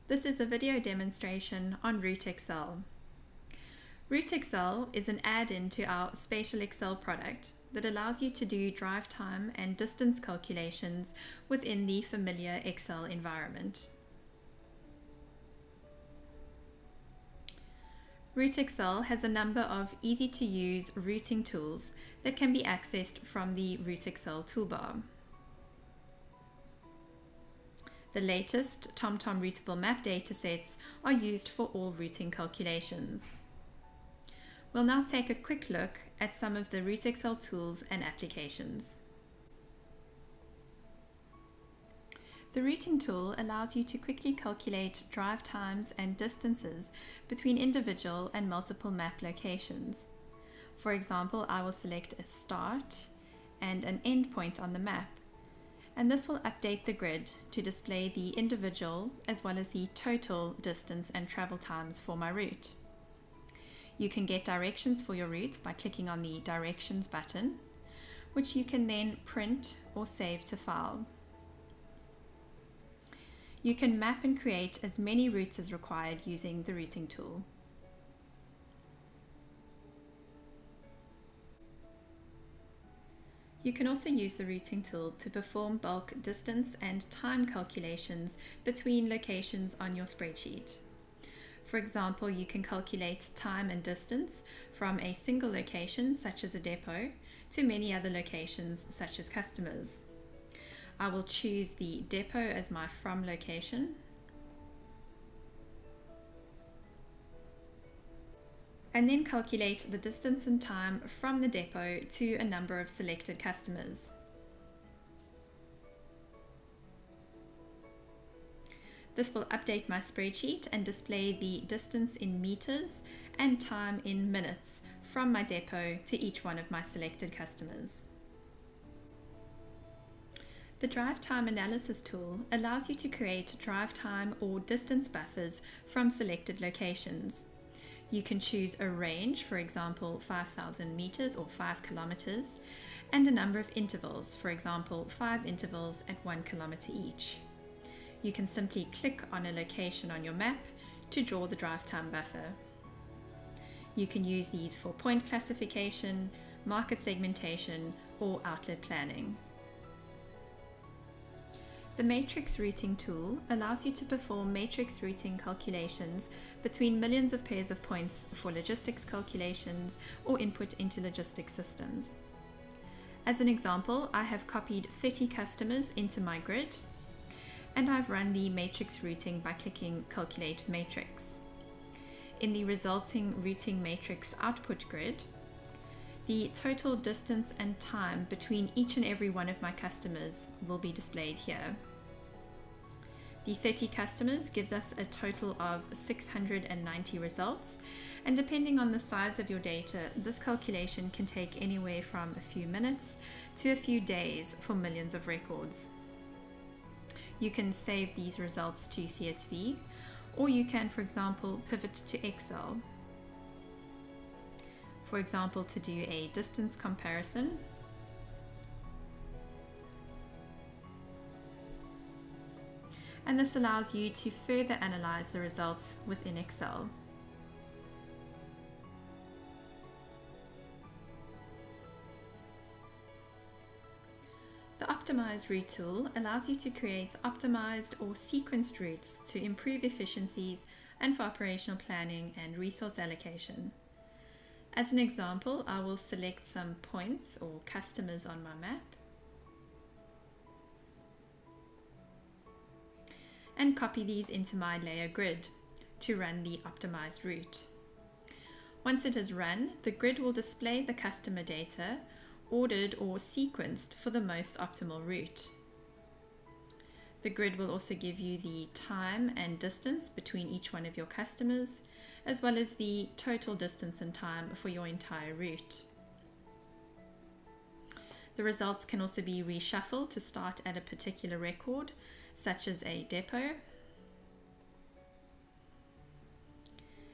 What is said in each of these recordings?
This is a video demonstration on RouteXL. RouteXL is an add-in to our SpatialXL product that allows you to do drive time and distance calculations within the familiar Excel environment. RouteXL has a number of easy-to-use routing tools that can be accessed from the RouteXL toolbar. The latest TomTom routable map datasets are used for all routing calculations. We'll now take a quick look at some of the RouteXL tools and applications. The routing tool allows you to quickly calculate drive times and distances between individual and multiple map locations. For example, I will select a start and an end point on the map, and this will update the grid to display the individual as well as the total distance and travel times for my route. You can get directions for your route by clicking on the Directions button, which you can then print or save to file. You can map and create as many routes as required using the routing tool. You can also use the routing tool to perform bulk distance and time calculations between locations on your spreadsheet. For example, you can calculate time and distance from a single location, such as a depot, to many other locations, such as customers. I will choose the depot as my from location, and then calculate the distance and time from the depot to a number of selected customers. This will update my spreadsheet and display the distance in meters and time in minutes from my depot to each one of my selected customers. The drive time analysis tool allows you to create drive time or distance buffers from selected locations. You can choose a range, for example 5,000 meters or 5 kilometers, and a number of intervals, for example 5 intervals at 1 kilometer each. You can simply click on a location on your map to draw the drive time buffer. You can use these for point classification, market segmentation, or outlet planning. The matrix routing tool allows you to perform matrix routing calculations between millions of pairs of points for logistics calculations or input into logistics systems. As an example, I have copied 30 customers into my grid, and I've run the matrix routing by clicking Calculate Matrix. In the resulting routing matrix output grid, the total distance and time between each and every one of my customers will be displayed here. The 30 customers gives us a total of 690 results, and depending on the size of your data, this calculation can take anywhere from a few minutes to a few days for millions of records. You can save these results to CSV, or you can, for example, pivot to Excel. For example, to do a distance comparison, and this allows you to further analyze the results within Excel. The Optimized Route tool allows you to create optimized or sequenced routes to improve efficiencies and for operational planning and resource allocation. As an example, I will select some points or customers on my map and copy these into my layer grid to run the optimized route. Once it is run, the grid will display the customer data ordered or sequenced for the most optimal route. The grid will also give you the time and distance between each one of your customers, as well as the total distance and time for your entire route. The results can also be reshuffled to start at a particular record, such as a depot,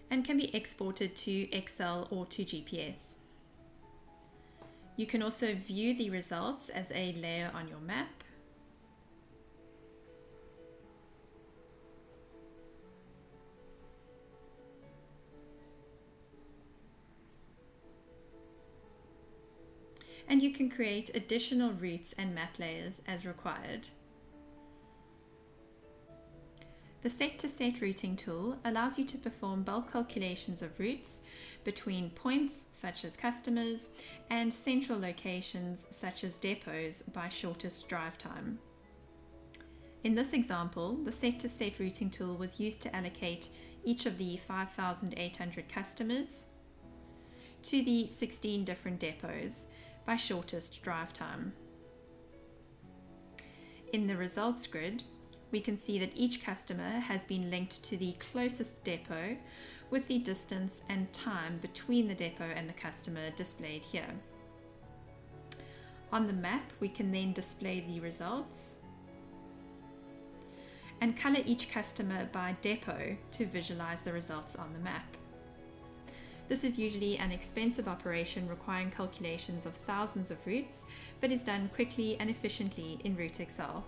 and can be exported to Excel or to GPS. You can also view the results as a layer on your map, and you can create additional routes and map layers as required. The set-to-set routing tool allows you to perform bulk calculations of routes between points such as customers and central locations such as depots by shortest drive time. In this example, the set-to-set routing tool was used to allocate each of the 5,800 customers to the 16 different depots by shortest drive time. In the results grid, we can see that each customer has been linked to the closest depot with the distance and time between the depot and the customer displayed here. On the map, we can then display the results and color each customer by depot to visualize the results on the map. This is usually an expensive operation requiring calculations of thousands of routes, but is done quickly and efficiently in RouteXL.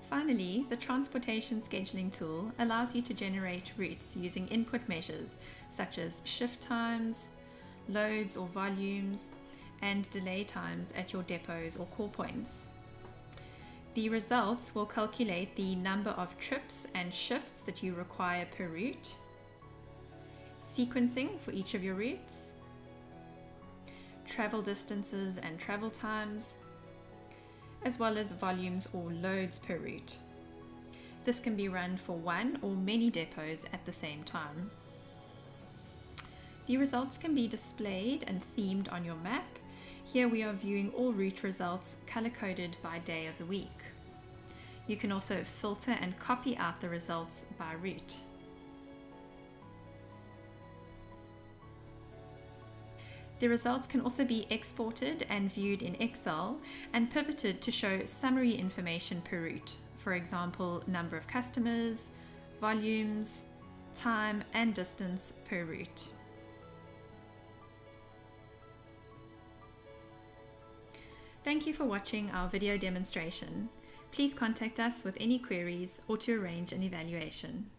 Finally, the transportation scheduling tool allows you to generate routes using input measures such as shift times, loads or volumes, and delay times at your depots or core points. The results will calculate the number of trips and shifts that you require per route, sequencing for each of your routes, travel distances and travel times, as well as volumes or loads per route. This can be run for one or many depots at the same time. The results can be displayed and themed on your map. Here we are viewing all route results color-coded by day of the week. You can also filter and copy out the results by route. The results can also be exported and viewed in Excel and pivoted to show summary information per route. For example, number of customers, volumes, time and distance per route. Thank you for watching our video demonstration. Please contact us with any queries or to arrange an evaluation.